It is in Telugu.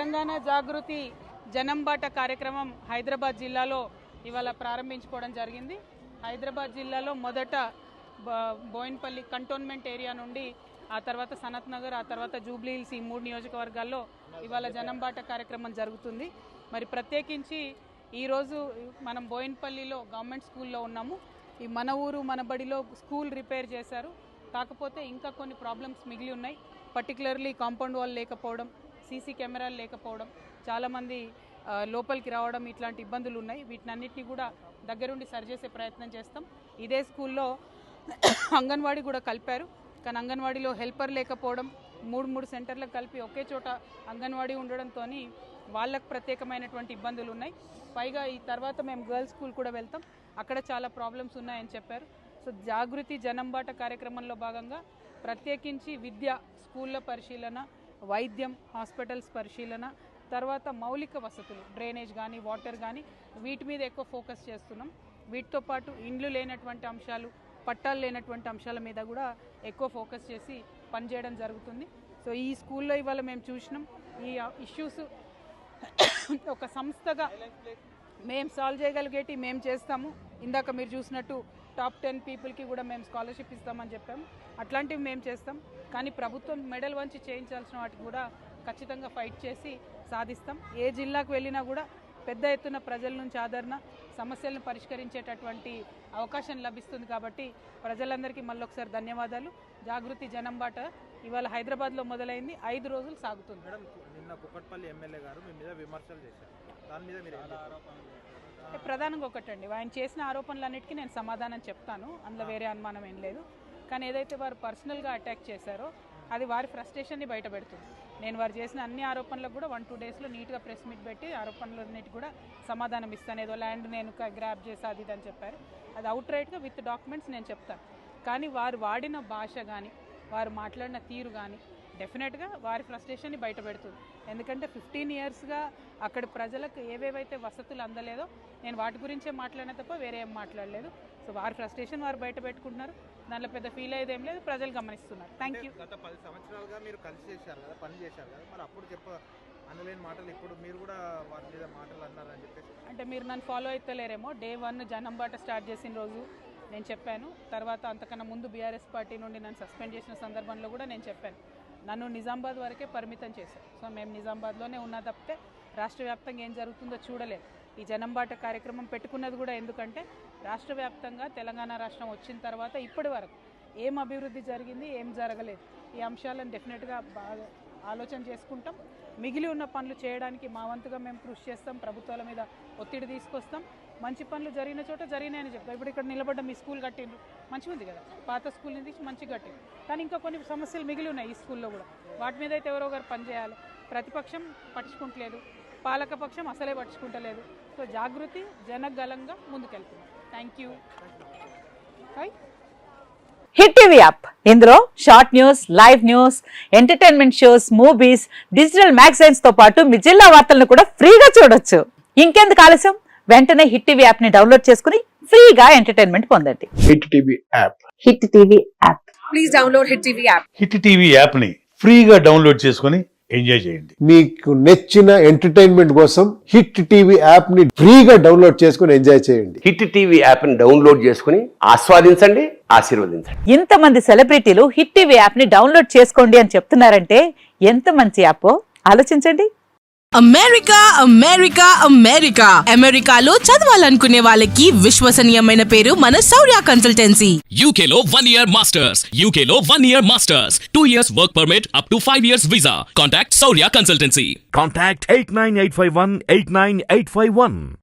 తెలంగాణ జాగృతి జనంబాట కార్యక్రమం హైదరాబాద్ జిల్లాలో ఇవాళ ప్రారంభించుకోవడం జరిగింది. హైదరాబాద్ జిల్లాలో మొదట బోయిన్పల్లి కంటోన్మెంట్ ఏరియా నుండి, ఆ తర్వాత సనత్ నగర్, ఆ తర్వాత జూబ్లీ హిల్స్, ఈ 3 నియోజకవర్గాల్లో ఇవాళ జనంబాట కార్యక్రమం జరుగుతుంది. మరి ప్రత్యేకించి ఈరోజు మనం బోయిన్పల్లిలో గవర్నమెంట్ స్కూల్లో ఉన్నాము. ఈ మన ఊరు మన బడిలో స్కూల్ రిపేర్ చేశారు. కాకపోతే ఇంకా కొన్ని ప్రాబ్లమ్స్ మిగిలి ఉన్నాయి. పర్టికులర్లీ కాంపౌండ్ వాల్ లేకపోవడం, సీసీ కెమెరాలు లేకపోవడం, చాలామంది లోపలికి రావడం, ఇట్లాంటి ఇబ్బందులు ఉన్నాయి. వీటినన్నిటినీ కూడా దగ్గరుండి సరిచేసే ప్రయత్నం చేస్తాం. ఇదే స్కూల్లో అంగన్వాడీ కూడా కలిపారు, కానీ అంగన్వాడీలో హెల్పర్ లేకపోవడం, 3 సెంటర్లకు కలిపి ఒకే చోట అంగన్వాడీ ఉండడంతో వాళ్ళకు ప్రత్యేకమైనటువంటి ఇబ్బందులు ఉన్నాయి. పైగా ఈ తర్వాత మేము గర్ల్స్ స్కూల్ కూడా వెళ్తాం, అక్కడ చాలా ప్రాబ్లమ్స్ ఉన్నాయని చెప్పారు. సో జాగృతి జనంబాట కార్యక్రమంలో భాగంగా ప్రత్యేకించి విద్య, స్కూళ్ళ పరిశీలన, వైద్యం, హాస్పిటల్స్ పరిశీలన, తర్వాత మౌలిక వసతులు, డ్రైనేజ్ కానీ వాటర్ కానీ, వీటి మీద ఎక్కువ ఫోకస్ చేస్తున్నాం. వీటితో పాటు ఇండ్లు లేనటువంటి అంశాలు, పట్టాలు లేనటువంటి అంశాల మీద కూడా ఎక్కువ ఫోకస్ చేసి పనిచేయడం జరుగుతుంది. సో ఈ స్కూల్లో ఇవాళ మేము చూసినాం ఈ ఇష్యూస్ ఒక సంస్థగా మేము సాల్వ్ చేయగలిగేటి మేము చేస్తాము. ఇందాక మీరు చూసినట్టు టాప్ 10 పీపుల్కి కూడా మేము స్కాలర్షిప్ ఇస్తామని చెప్పాము. అట్లాంటివి మేము చేస్తాం. కానీ ప్రభుత్వం మెడల్ వంచి చేయించాల్సిన వాటికి కూడా ఖచ్చితంగా ఫైట్ చేసి సాధిస్తాం. ఏ జిల్లాకు వెళ్ళినా కూడా పెద్ద ఎత్తున ప్రజల నుంచి ఆదరణ, సమస్యలను పరిష్కరించేటటువంటి అవకాశం లభిస్తుంది. కాబట్టి ప్రజలందరికీ మళ్ళొకసారి ధన్యవాదాలు. జాగృతి జనంబాట ఇవాళ హైదరాబాద్లో మొదలైంది, 5 రోజులు సాగుతుంది. మేడం, నిన్న కుకట్పల్లి ఎమ్మెల్యే గారు మీ మీద విమర్శలు చేశారు, దాని మీద మీరు ప్రధానంగా ఒకటండి, ఆయన చేసిన ఆరోపణలన్నిటికీ నేను సమాధానం చెప్తాను, అందులో వేరే అనుమానం ఏం లేదు. కానీ ఏదైతే వారు పర్సనల్గా అటాక్ చేశారో అది వారి ఫ్రస్ట్రేషన్ని బయట పెడుతుంది. నేను వారు చేసిన అన్ని ఆరోపణలకు కూడా 1-2 డేస్లో నీట్గా ప్రెస్ మీట్ పెట్టి ఆరోపణలన్నిటి కూడా సమాధానం ఇస్తాను. ఏదో ల్యాండ్ నేను గ్రాప్ చేసి అది అని చెప్పారు, అది అవుట్ రైట్గా విత్ డాక్యుమెంట్స్ నేను చెప్తాను. కానీ వారు వాడిన భాష కానీ, వారు మాట్లాడిన తీరు కానీ డెఫినెట్గా వారి ఫ్రస్ట్రేషన్ని బయట పెడుతుంది. ఎందుకంటే 15 ఇయర్స్గా అక్కడి ప్రజలకు ఏవేవైతే వసతులు అందలేదో నేను వాటి గురించే మాట్లాడినా తప్ప వేరే ఏం మాట్లాడలేదు. సో వారి ఫ్రస్ట్రేషన్ వారు బయట పెట్టుకుంటున్నారు, దాంట్లో పెద్ద ఫీల్ అయ్యేది ఏం లేదు, ప్రజలు గమనిస్తున్నారు. Thank you. గత 10 సంవత్సరాలుగా మీరు కలిసి చేశారు కదా, పని చేశారు కదా, మరి అప్పుడు అనలేని మాటలు ఇప్పుడు మీరు కూడా వారి మీద మాటలు అన్నారని చెప్పేసి. అంటే మీరు నన్ను ఫాలో అవుతలేరేమో. డే 1 జనంబాట స్టార్ట్ చేసిన రోజు నేను చెప్పాను. తర్వాత అంతకన్నా ముందు బీఆర్ఎస్ పార్టీ నుండి నన్ను సస్పెండ్ చేసిన సందర్భంలో కూడా నేను చెప్పాను. నన్ను నిజామాబాద్ వరకే పరిమితం చేశారు. సో మేము నిజామాబాద్లోనే ఉన్నా తప్పితే రాష్ట్ర వ్యాప్తంగా ఏం జరుగుతుందో చూడలేదు. ఈ జనంబాట కార్యక్రమం పెట్టుకున్నది కూడా ఎందుకంటే రాష్ట్ర వ్యాప్తంగా తెలంగాణ రాష్ట్రం వచ్చిన తర్వాత ఇప్పటి వరకు ఏం అభివృద్ధి జరిగింది, ఏం జరగలేదు, ఈ అంశాలను డెఫినెట్గా బాగా ఆలోచన చేసుకుంటాం. మిగిలి ఉన్న పనులు చేయడానికి మా వంతుగా మేము కృషి చేస్తాం, ప్రభుత్వాల మీద ఒత్తిడి తీసుకొస్తాం. మంచి పనులు జరిగిన చోట జరిగినాయని చెప్తాం. ఇప్పుడు ఇక్కడ నిలబడ్డ మీ స్కూల్ కట్టిండ్రు, మంచిగా ఉంది కదా, పాత స్కూల్ నుంచి మంచిగా కట్టిండ్రు. కానీ ఇంకా కొన్ని సమస్యలు మిగిలి ఉన్నాయి ఈ స్కూల్లో కూడా, వాటి మీద అయితే ఎవరో ఒకరు పనిచేయాలి. ప్రతిపక్షం పట్టించుకుంటలేదు, పాలకపక్షం అసలే పట్టించుకుంటలేదు. సో జాగృతి జనగలంగా ముందుకెళ్తున్నాం. Thank you. Hit TV app, ఇందులో short news, live news, entertainment shows, movies, digital magazines తో పాటు మీ జిల్లా వార్తలను కూడా ఫ్రీగా చూడొచ్చు. ఇంకెందుకు ఆలస్యం, వెంటనే హిట్ టీవీ యాప్ ని డౌన్లోడ్ చేసుకుని ఫ్రీగా ఎంటర్టైన్మెంట్ పొందండి. Hit TV app, hit TV app, please download hit TV app. Hit TV app ని ఫ్రీగా డౌన్లోడ్ చేసుకుని ఎంజాయ్ చేయండి. మీకు నచ్చిన ఎంటర్టైన్మెంట్ కోసం హిట్ టీవీ యాప్ ని ఫ్రీగా డౌన్లోడ్ చేసుకుని ఎంజాయ్ చేయండి. హిట్ టీవీ యాప్ ని డౌన్లోడ్ చేసుకుని ఆస్వాదించండి, ఆశీర్వదించండి. ఇంతమంది సెలబ్రిటీలు హిట్ టీవీ యాప్ ని డౌన్లోడ్ చేసుకోండి అని చెప్తున్నారంటే ఎంత మంచి యాప్ ఆలోచించండి. అమెరికా అమెరికా అమెరికా అమెరికాలో చదవాలనుకునే వాళ్ళకి విశ్వసనీయమైన పేరు మన శౌర్య కన్సల్టెన్సీ. UK లో 1 year masters, UK లో 1 year masters, 2 years work permit up to 5 years visa. Contact Saurya Consultancy. Contact 89851 89851.